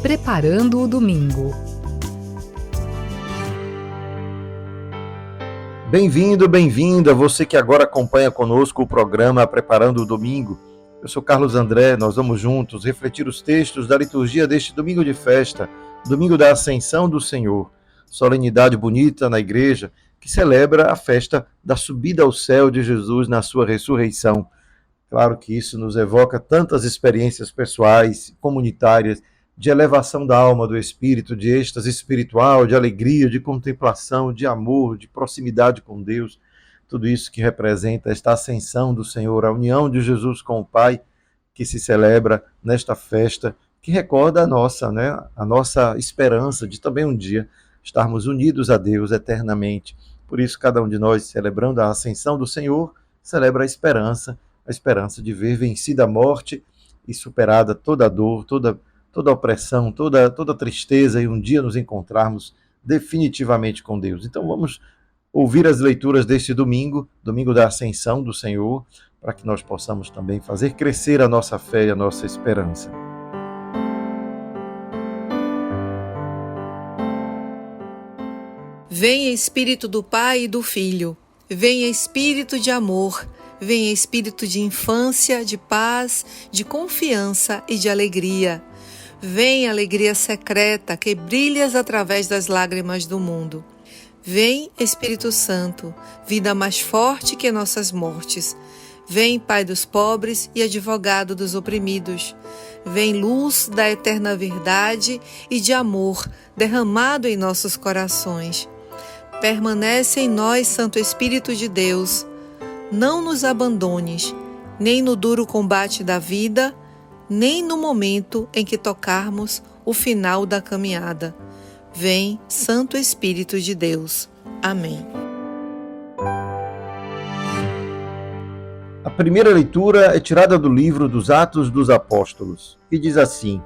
Preparando o domingo. Bem-vindo, bem-vinda, você que agora acompanha conosco o programa Preparando o Domingo. Eu sou Carlos André, nós vamos juntos refletir os textos da liturgia deste domingo de festa, domingo da Ascensão do Senhor, solenidade bonita na igreja que celebra a festa da subida ao céu de Jesus na sua ressurreição. Claro que isso nos evoca tantas experiências pessoais, comunitárias, de elevação da alma, do espírito, de êxtase espiritual, de alegria, de contemplação, de amor, de proximidade com Deus. Tudo isso que representa esta ascensão do Senhor, a união de Jesus com o Pai, que se celebra nesta festa, que recorda a nossa esperança de também um dia estarmos unidos a Deus eternamente. Por isso, cada um de nós, celebrando a ascensão do Senhor, celebra a esperança de ver vencida a morte e superada toda a dor, toda a opressão, toda tristeza, e um dia nos encontrarmos definitivamente com Deus. Então vamos ouvir as leituras deste domingo, domingo da Ascensão do Senhor, para que nós possamos também fazer crescer a nossa fé e a nossa esperança. Venha Espírito do Pai e do Filho, venha Espírito de amor, venha Espírito de infância, de paz, de confiança e de alegria. Vem alegria secreta que brilhas através das lágrimas do mundo. Vem Espírito Santo, vida mais forte que nossas mortes. Vem Pai dos pobres e advogado dos oprimidos. Vem luz da eterna verdade e de amor derramado em nossos corações. Permanece em nós, Santo Espírito de Deus. Não nos abandones, nem no duro combate da vida, nem no momento em que tocarmos o final da caminhada. Vem, Santo Espírito de Deus. Amém. A primeira leitura é tirada do livro dos Atos dos Apóstolos, e diz assim: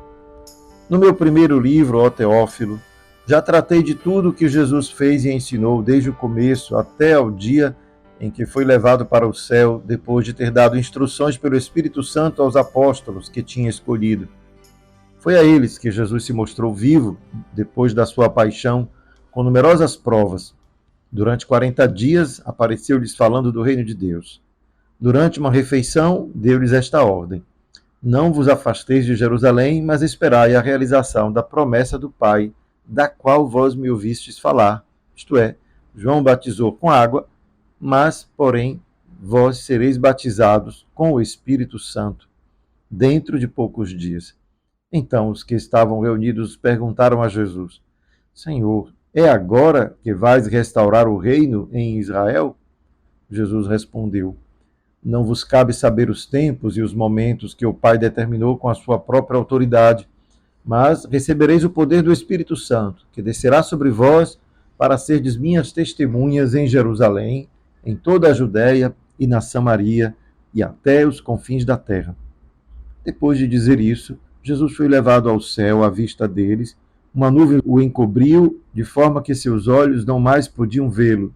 No meu primeiro livro, ó Teófilo, já tratei de tudo que Jesus fez e ensinou desde o começo até ao dia em que foi levado para o céu, depois de ter dado instruções pelo Espírito Santo aos apóstolos que tinha escolhido. Foi a eles que Jesus se mostrou vivo, depois da sua paixão, com numerosas provas. Durante 40 dias, apareceu-lhes falando do reino de Deus. Durante uma refeição, deu-lhes esta ordem: Não vos afasteis de Jerusalém, mas esperai a realização da promessa do Pai, da qual vós me ouvistes falar. Isto é, João batizou com água, mas, porém, vós sereis batizados com o Espírito Santo dentro de poucos dias. Então os que estavam reunidos perguntaram a Jesus: Senhor, é agora que vais restaurar o reino em Israel? Jesus respondeu: Não vos cabe saber os tempos e os momentos que o Pai determinou com a sua própria autoridade, mas recebereis o poder do Espírito Santo, que descerá sobre vós para serdes minhas testemunhas em Jerusalém, em toda a Judéia e na Samaria e até os confins da terra. Depois de dizer isso, Jesus foi levado ao céu à vista deles. Uma nuvem o encobriu, de forma que seus olhos não mais podiam vê-lo.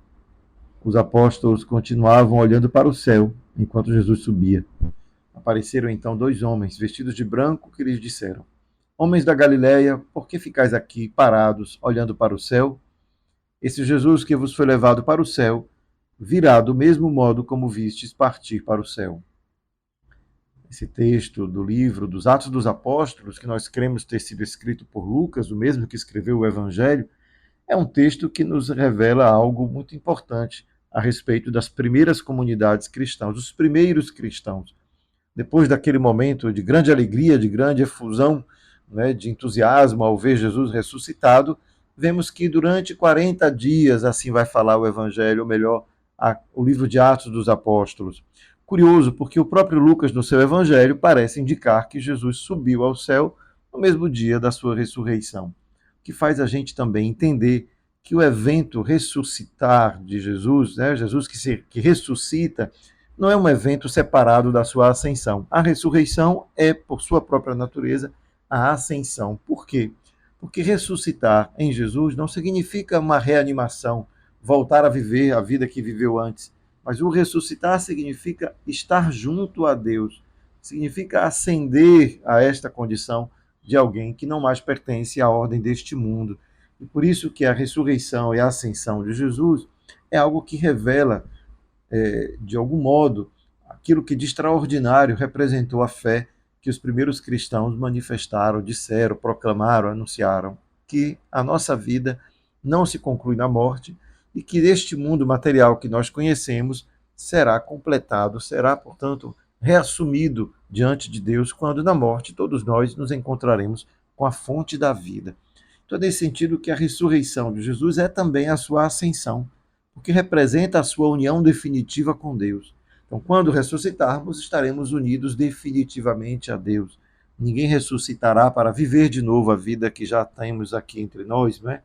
Os apóstolos continuavam olhando para o céu, enquanto Jesus subia. Apareceram então 2 homens, vestidos de branco, que lhes disseram: Homens da Galileia, por que ficais aqui parados, olhando para o céu? Esse Jesus que vos foi levado para o céu virá do mesmo modo como vistes partir para o céu. Esse texto do livro dos Atos dos Apóstolos, que nós cremos ter sido escrito por Lucas, o mesmo que escreveu o Evangelho, é um texto que nos revela algo muito importante a respeito das primeiras comunidades cristãs, os primeiros cristãos. Depois daquele momento de grande alegria, de grande efusão, de entusiasmo ao ver Jesus ressuscitado, vemos que durante 40 dias, assim vai falar o Evangelho, ou melhor, o livro de Atos dos Apóstolos. Curioso, porque o próprio Lucas, no seu Evangelho, parece indicar que Jesus subiu ao céu no mesmo dia da sua ressurreição, o que faz a gente também entender que o evento ressuscitar de Jesus, Jesus que ressuscita, não é um evento separado da sua ascensão. A ressurreição é, por sua própria natureza, a ascensão. Por quê? Porque ressuscitar em Jesus não significa uma reanimação, voltar a viver a vida que viveu antes. Mas o ressuscitar significa estar junto a Deus, significa ascender a esta condição de alguém que não mais pertence à ordem deste mundo. E por isso que a ressurreição e a ascensão de Jesus é algo que revela, de algum modo, aquilo que de extraordinário representou a fé que os primeiros cristãos manifestaram, disseram, proclamaram, anunciaram, que a nossa vida não se conclui na morte e que este mundo material que nós conhecemos será completado, será, portanto, reassumido diante de Deus quando na morte todos nós nos encontraremos com a fonte da vida. Então, é nesse sentido que a ressurreição de Jesus é também a sua ascensão, porque representa a sua união definitiva com Deus. Então, quando ressuscitarmos, estaremos unidos definitivamente a Deus. Ninguém ressuscitará para viver de novo a vida que já temos aqui entre nós, não é?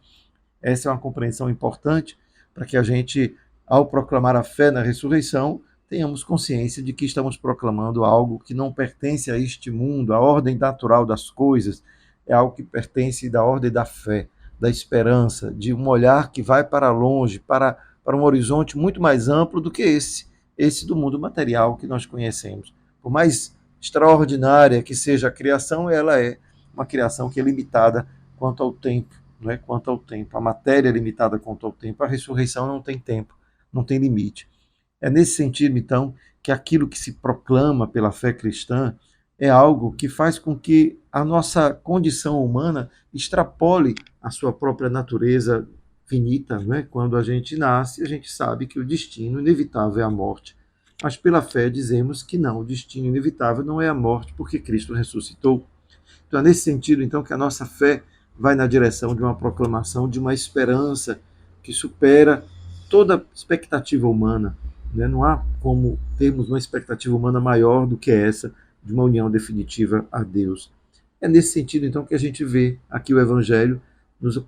Essa é uma compreensão importante para que a gente, ao proclamar a fé na ressurreição, tenhamos consciência de que estamos proclamando algo que não pertence a este mundo, a ordem natural das coisas, é algo que pertence da ordem da fé, da esperança, de um olhar que vai para longe, para um horizonte muito mais amplo do que esse do mundo material que nós conhecemos. Por mais extraordinária que seja a criação, ela é uma criação que é limitada quanto ao tempo, não é? Quanto ao tempo. A matéria é limitada quanto ao tempo, a ressurreição não tem tempo, não tem limite. É nesse sentido, então, que aquilo que se proclama pela fé cristã é algo que faz com que a nossa condição humana extrapole a sua própria natureza finita, não é? Quando a gente nasce, a gente sabe que o destino inevitável é a morte. Mas pela fé dizemos que não, o destino inevitável não é a morte, porque Cristo ressuscitou. Então é nesse sentido, então, que a nossa fé vai na direção de uma proclamação, de uma esperança que supera toda expectativa humana, né? Não há como termos uma expectativa humana maior do que essa, de uma união definitiva a Deus. É nesse sentido, então, que a gente vê aqui o Evangelho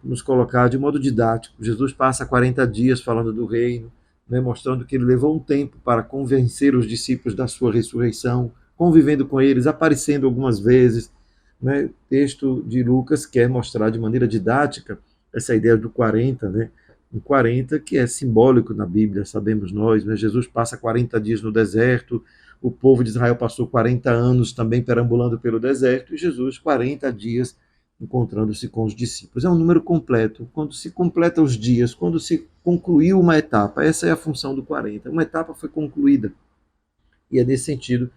nos colocar de modo didático. Jesus passa 40 dias falando do reino, né, mostrando que ele levou um tempo para convencer os discípulos da sua ressurreição, convivendo com eles, aparecendo algumas vezes. Né? O texto de Lucas quer mostrar de maneira didática essa ideia do 40, né? Um 40 que é simbólico na Bíblia, sabemos nós. Né? Jesus passa 40 dias no deserto, o povo de Israel passou 40 anos também perambulando pelo deserto, e Jesus 40 dias encontrando-se com os discípulos. É um número completo. Quando se completa os dias, quando se concluiu uma etapa, essa é a função do 40. Uma etapa foi concluída. E é nesse sentido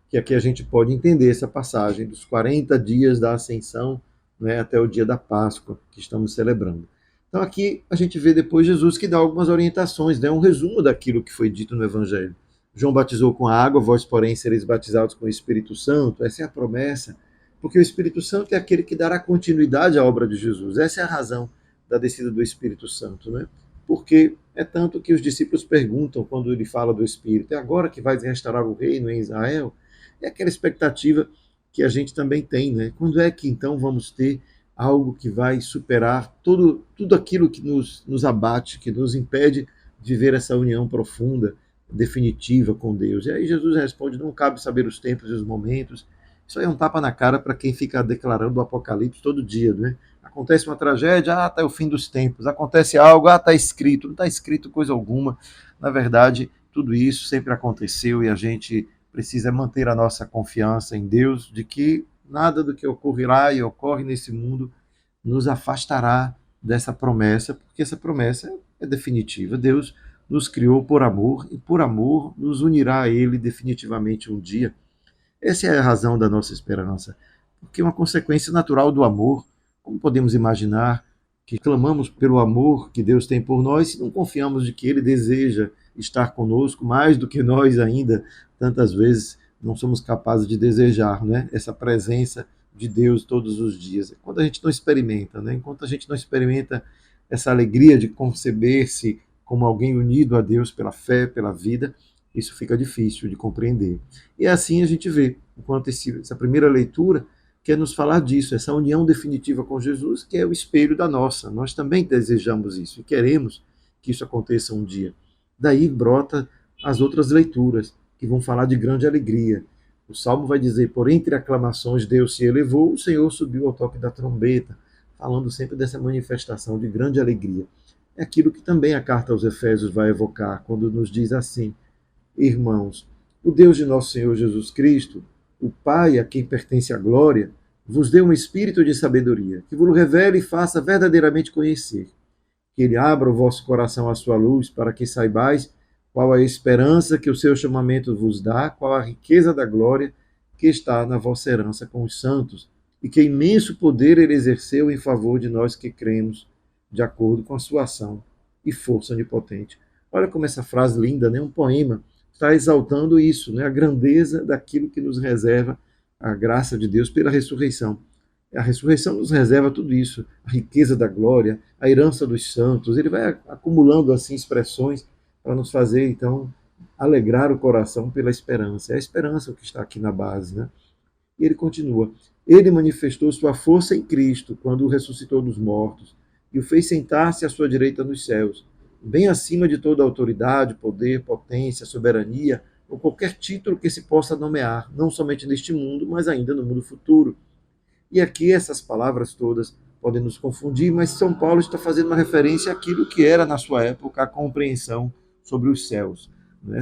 que aqui a gente pode entender essa passagem dos 40 dias da ascensão, né, até o dia da Páscoa que estamos celebrando. Então aqui a gente vê depois Jesus que dá algumas orientações, né, um resumo daquilo que foi dito no Evangelho. João batizou com a água, vós, porém, sereis batizados com o Espírito Santo. Essa é a promessa, porque o Espírito Santo é aquele que dará continuidade à obra de Jesus. Essa é a razão da descida do Espírito Santo, né? Porque é tanto que os discípulos perguntam quando ele fala do Espírito: é agora que vai restaurar o reino em Israel? É aquela expectativa que a gente também tem, né? Quando é que então vamos ter algo que vai superar tudo aquilo que nos abate, que nos impede de viver essa união profunda, definitiva com Deus? E aí Jesus responde: não cabe saber os tempos e os momentos. Isso aí é um tapa na cara para quem fica declarando o Apocalipse todo dia, né? Acontece uma tragédia, está o fim dos tempos. Acontece algo, está escrito. Não está escrito coisa alguma. Na verdade, tudo isso sempre aconteceu e a gente precisa manter a nossa confiança em Deus, de que nada do que ocorrerá e ocorre nesse mundo nos afastará dessa promessa, porque essa promessa é definitiva. Deus nos criou por amor e por amor nos unirá a Ele definitivamente um dia. Essa é a razão da nossa esperança, porque é uma consequência natural do amor. Como podemos imaginar que clamamos pelo amor que Deus tem por nós se não confiamos de que Ele deseja estar conosco mais do que nós ainda tantas vezes não somos capazes de desejar, né? Essa presença de Deus todos os dias. Quando a gente não experimenta, né? Enquanto a gente não experimenta essa alegria de conceber-se como alguém unido a Deus pela fé, pela vida, isso fica difícil de compreender. E assim a gente vê, enquanto essa primeira leitura quer nos falar disso, essa união definitiva com Jesus, que é o espelho da nossa. Nós também desejamos isso e queremos que isso aconteça um dia. Daí brota as outras leituras, que vão falar de grande alegria. O Salmo vai dizer: por entre aclamações Deus se elevou, o Senhor subiu ao toque da trombeta, falando sempre dessa manifestação de grande alegria. É aquilo que também a carta aos Efésios vai evocar, quando nos diz assim: irmãos, o Deus de nosso Senhor Jesus Cristo, o Pai a quem pertence a glória, vos dê um espírito de sabedoria, que vos revele e faça verdadeiramente conhecer, que ele abra o vosso coração à sua luz, para que saibais qual a esperança que o seu chamamento vos dá, qual a riqueza da glória que está na vossa herança com os santos, e que imenso poder ele exerceu em favor de nós que cremos, de acordo com a sua ação e força onipotente. Olha como essa frase linda, né? Um poema, está exaltando isso, né? A grandeza daquilo que nos reserva a graça de Deus pela ressurreição. A ressurreição nos reserva tudo isso, a riqueza da glória, a herança dos santos. Ele vai acumulando assim expressões para nos fazer, então, alegrar o coração pela esperança. É a esperança o que está aqui na base, né? E ele continua. Ele manifestou sua força em Cristo quando o ressuscitou dos mortos e o fez sentar-se à sua direita nos céus, bem acima de toda autoridade, poder, potência, soberania ou qualquer título que se possa nomear, não somente neste mundo, mas ainda no mundo futuro. E aqui essas palavras todas podem nos confundir, mas São Paulo está fazendo uma referência àquilo que era na sua época a compreensão sobre os céus.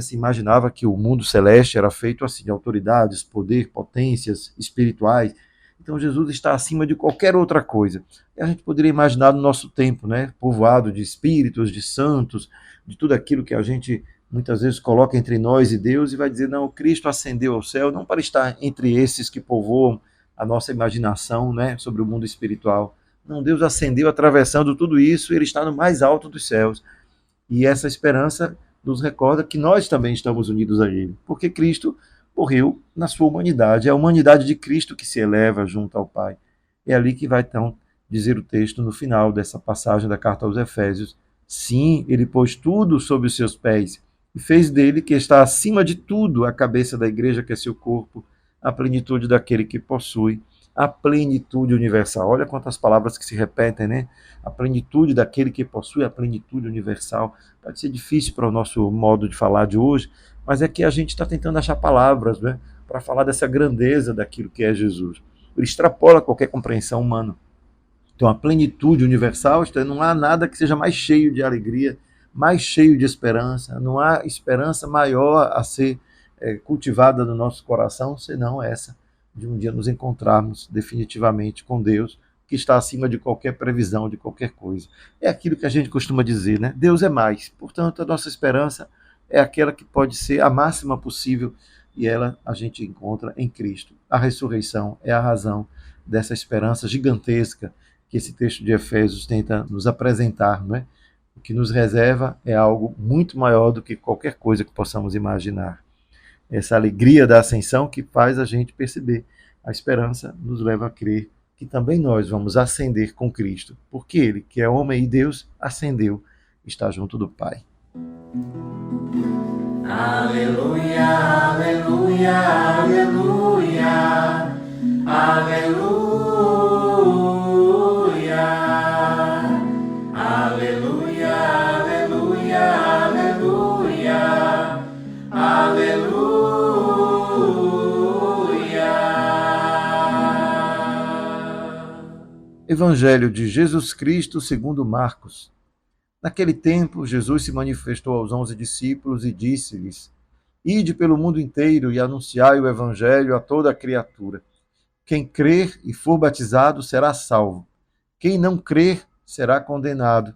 Se imaginava que o mundo celeste era feito assim, de autoridades, poder, potências espirituais. Então Jesus está acima de qualquer outra coisa. E a gente poderia imaginar no nosso tempo, né, povoado de espíritos, de santos, de tudo aquilo que a gente muitas vezes coloca entre nós e Deus e vai dizer, não, Cristo ascendeu ao céu, não para estar entre esses que povoam a nossa imaginação, né, sobre o mundo espiritual. Não, Deus ascendeu atravessando tudo isso, ele está no mais alto dos céus. E essa esperança nos recorda que nós também estamos unidos a ele, porque Cristo morreu na sua humanidade. É a humanidade de Cristo que se eleva junto ao Pai. É ali que vai, então, dizer o texto no final dessa passagem da carta aos Efésios. Sim, ele pôs tudo sob os seus pés e fez dele, que está acima de tudo, a cabeça da igreja, que é seu corpo, a plenitude daquele que possui a plenitude universal. Olha quantas palavras que se repetem, né? A plenitude daquele que possui a plenitude universal. Pode ser difícil para o nosso modo de falar de hoje, mas é que a gente está tentando achar palavras, né, para falar dessa grandeza daquilo que é Jesus. Ele extrapola qualquer compreensão humana. Então, a plenitude universal, não há nada que seja mais cheio de alegria, mais cheio de esperança. Não há esperança maior a ser cultivada no nosso coração, senão essa, de um dia nos encontrarmos definitivamente com Deus, que está acima de qualquer previsão, de qualquer coisa. É aquilo que a gente costuma dizer, né? Deus é mais. Portanto, a nossa esperança é aquela que pode ser a máxima possível e ela a gente encontra em Cristo. A ressurreição é a razão dessa esperança gigantesca que esse texto de Efésios tenta nos apresentar, não é? O que nos reserva é algo muito maior do que qualquer coisa que possamos imaginar. Essa alegria da ascensão que faz a gente perceber. A esperança nos leva a crer que também nós vamos ascender com Cristo, porque ele, que é homem e Deus, ascendeu, está junto do Pai. Aleluia, aleluia, aleluia, aleluia, aleluia, aleluia, aleluia, aleluia. Evangelho de Jesus Cristo segundo Marcos. Naquele tempo, Jesus se manifestou aos 11 discípulos e disse-lhes: Ide pelo mundo inteiro e anunciai o Evangelho a toda a criatura. Quem crer e for batizado será salvo. Quem não crer será condenado.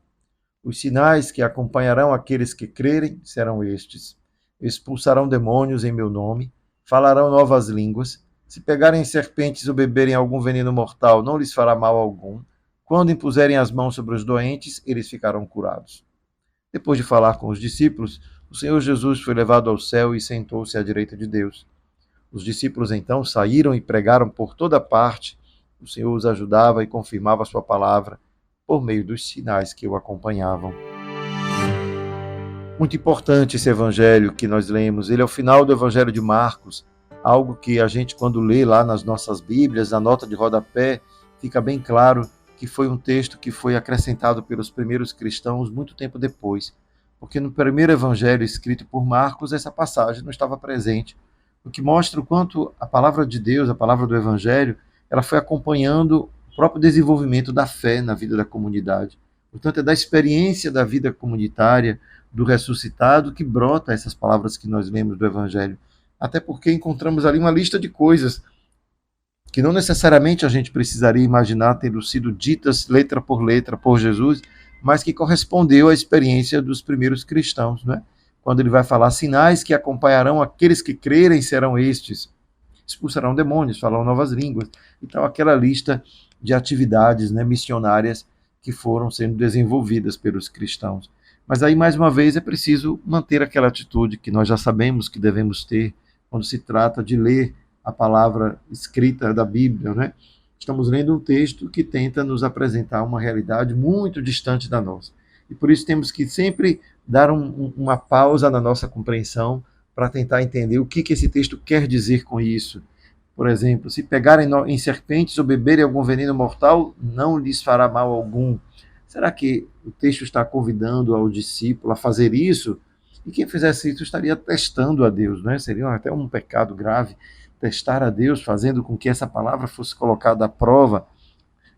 Os sinais que acompanharão aqueles que crerem serão estes: expulsarão demônios em meu nome, falarão novas línguas, se pegarem serpentes ou beberem algum veneno mortal, não lhes fará mal algum. Quando impuserem as mãos sobre os doentes, eles ficarão curados. Depois de falar com os discípulos, o Senhor Jesus foi levado ao céu e sentou-se à direita de Deus. Os discípulos então saíram e pregaram por toda parte. O Senhor os ajudava e confirmava a sua palavra por meio dos sinais que o acompanhavam. Muito importante esse evangelho que nós lemos. Ele é o final do evangelho de Marcos, algo que a gente, quando lê lá nas nossas Bíblias, na nota de rodapé, fica bem claro que foi um texto que foi acrescentado pelos primeiros cristãos muito tempo depois, porque no primeiro evangelho escrito por Marcos, essa passagem não estava presente, o que mostra o quanto a palavra de Deus, a palavra do evangelho, ela foi acompanhando o próprio desenvolvimento da fé na vida da comunidade. Portanto, é da experiência da vida comunitária, do ressuscitado, que brota essas palavras que nós lemos do evangelho. Até porque encontramos ali uma lista de coisas que não necessariamente a gente precisaria imaginar tendo sido ditas letra por Jesus, mas que correspondeu à experiência dos primeiros cristãos, né? Quando ele vai falar, sinais que acompanharão aqueles que crerem serão estes: expulsarão demônios, falarão novas línguas. Então, aquela lista de atividades, né, missionárias que foram sendo desenvolvidas pelos cristãos. Mas aí, mais uma vez, é preciso manter aquela atitude que nós já sabemos que devemos ter quando se trata de ler a palavra escrita da Bíblia, né? Estamos lendo um texto que tenta nos apresentar uma realidade muito distante da nossa. E por isso temos que sempre dar uma pausa na nossa compreensão para tentar entender o que esse texto quer dizer com isso. Por exemplo, se pegarem em serpentes ou beberem algum veneno mortal, não lhes fará mal algum. Será que o texto está convidando ao discípulo a fazer isso? E quem fizesse isso estaria testando a Deus, né? Seria até um pecado grave testar a Deus, fazendo com que essa palavra fosse colocada à prova.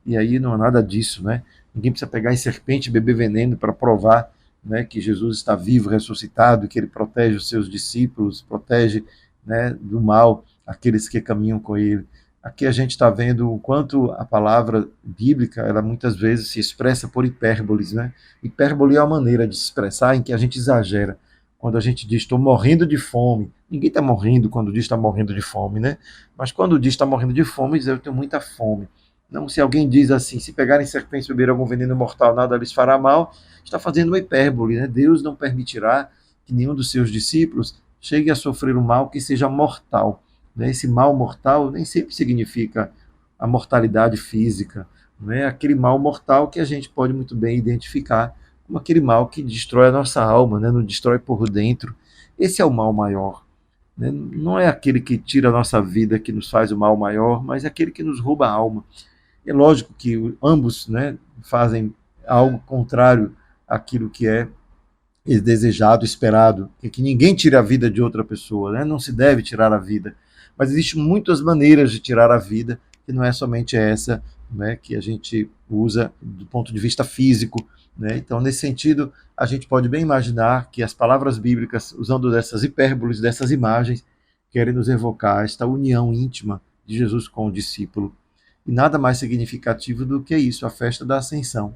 E aí não há nada disso, né? Ninguém precisa pegar em serpente e beber veneno para provar, né, que Jesus está vivo, ressuscitado, que ele protege os seus discípulos, protege, né, do mal aqueles que caminham com ele. Aqui a gente está vendo o quanto a palavra bíblica, ela muitas vezes se expressa por hipérboles, né? Hipérbole é uma maneira de se expressar em que a gente exagera. Quando a gente diz, estou morrendo de fome, ninguém está morrendo quando diz está morrendo de fome, né? Mas quando diz está morrendo de fome, diz eu tenho muita fome. Não, se alguém diz assim, se pegarem serpentes e beber algum veneno mortal, nada lhes fará mal, está fazendo uma hipérbole, né? Deus não permitirá que nenhum dos seus discípulos chegue a sofrer um mal que seja mortal, né? Esse mal mortal nem sempre significa a mortalidade física, não é aquele mal mortal que a gente pode muito bem identificar como aquele mal que destrói a nossa alma, né? Nos destrói por dentro. Esse é o mal maior, né? Não é aquele que tira a nossa vida, que nos faz o mal maior, mas é aquele que nos rouba a alma. É lógico que ambos, né, fazem algo contrário àquilo que é desejado, esperado, e que ninguém tire a vida de outra pessoa, né? Não se deve tirar a vida. Mas existem muitas maneiras de tirar a vida, que não é somente essa, né, que a gente usa do ponto de vista físico, né? Então, nesse sentido, a gente pode bem imaginar que as palavras bíblicas, usando dessas hipérboles, dessas imagens, querem nos evocar esta união íntima de Jesus com o discípulo. E nada mais significativo do que isso, a festa da Ascensão.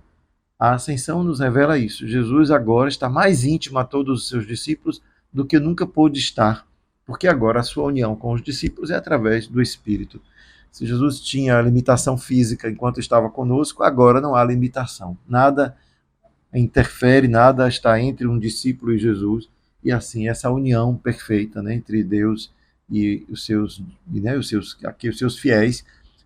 A Ascensão nos revela isso. Jesus agora está mais íntimo a todos os seus discípulos do que nunca pôde estar, porque agora a sua união com os discípulos é através do Espírito. Se Jesus tinha limitação física enquanto estava conosco, agora não há limitação. Nada interfere, nada está entre um discípulo e Jesus, e assim essa união perfeita, né, entre Deus e os seus, né, os seus fiéis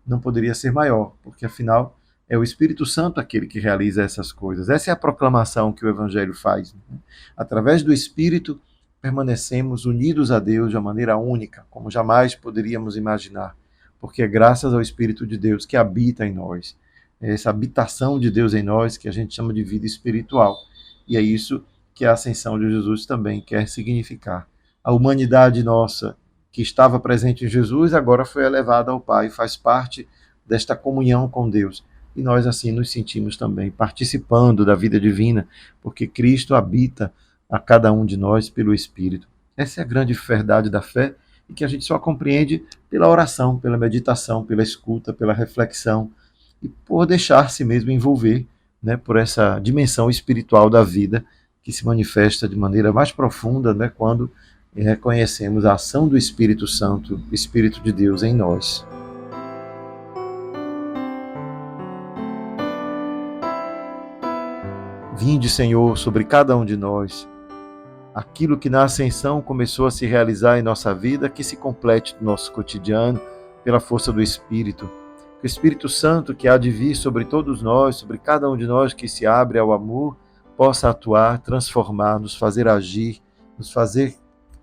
não poderia ser maior, porque afinal é o Espírito Santo aquele que realiza essas coisas. Essa é a proclamação que o Evangelho faz, né? Através do Espírito permanecemos unidos a Deus de uma maneira única, como jamais poderíamos imaginar, porque é graças ao Espírito de Deus que habita em nós. É essa habitação de Deus em nós que a gente chama de vida espiritual. E é isso que a ascensão de Jesus também quer significar. A humanidade nossa, que estava presente em Jesus, agora foi elevada ao Pai, faz parte desta comunhão com Deus. E nós assim nos sentimos também participando da vida divina, porque Cristo habita a cada um de nós pelo Espírito. Essa é a grande verdade da fé e que a gente só compreende pela oração, pela meditação, pela escuta, pela reflexão e por deixar-se mesmo envolver, né, por essa dimensão espiritual da vida que se manifesta de maneira mais profunda, né, quando reconhecemos a ação do Espírito Santo, o Espírito de Deus em nós. Vinde, Senhor, sobre cada um de nós. Aquilo que na ascensão começou a se realizar em nossa vida, que se complete no nosso cotidiano, pela força do Espírito. Que o Espírito Santo, que há de vir sobre todos nós, sobre cada um de nós que se abre ao amor, possa atuar, transformar, nos fazer agir, nos fazer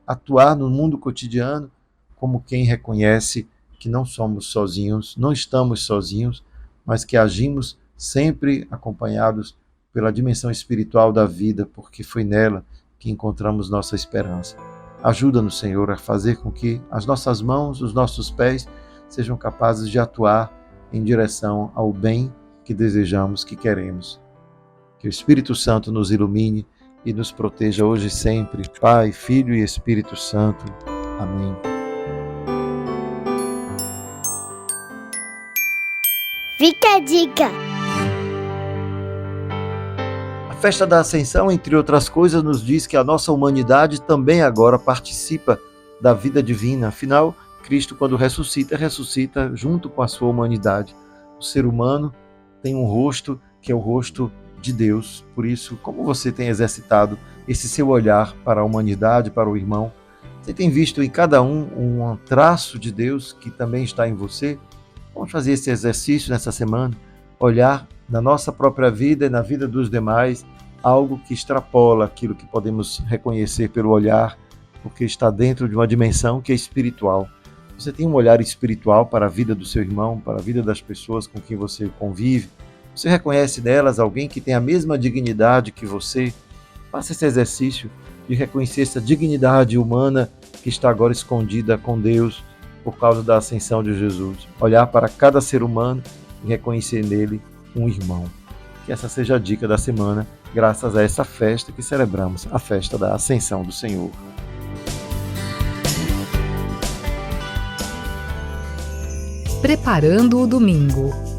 atuar no mundo cotidiano como quem reconhece que não somos sozinhos, não estamos sozinhos, mas que agimos sempre acompanhados pela dimensão espiritual da vida, porque foi nela que encontramos nossa esperança. Ajuda-nos, Senhor, a fazer com que as nossas mãos, os nossos pés, sejam capazes de atuar em direção ao bem que desejamos, que queremos. Que o Espírito Santo nos ilumine e nos proteja hoje e sempre. Pai, Filho e Espírito Santo. Amém. Fica a dica! A festa da Ascensão, entre outras coisas, nos diz que a nossa humanidade também agora participa da vida divina. Afinal, Cristo, quando ressuscita, ressuscita junto com a sua humanidade. O ser humano tem um rosto que é o rosto de Deus. Por isso, como você tem exercitado esse seu olhar para a humanidade, para o irmão? Você tem visto em cada um traço de Deus que também está em você? Vamos fazer esse exercício nessa semana, olhar na nossa própria vida e na vida dos demais, algo que extrapola aquilo que podemos reconhecer pelo olhar, porque está dentro de uma dimensão que é espiritual. Você tem um olhar espiritual para a vida do seu irmão, para a vida das pessoas com quem você convive? Você reconhece nelas alguém que tem a mesma dignidade que você? Faça esse exercício de reconhecer essa dignidade humana que está agora escondida com Deus por causa da ascensão de Jesus. Olhar para cada ser humano e reconhecer nele um irmão. Que essa seja a dica da semana, graças a essa festa que celebramos, a festa da Ascensão do Senhor. Preparando o domingo.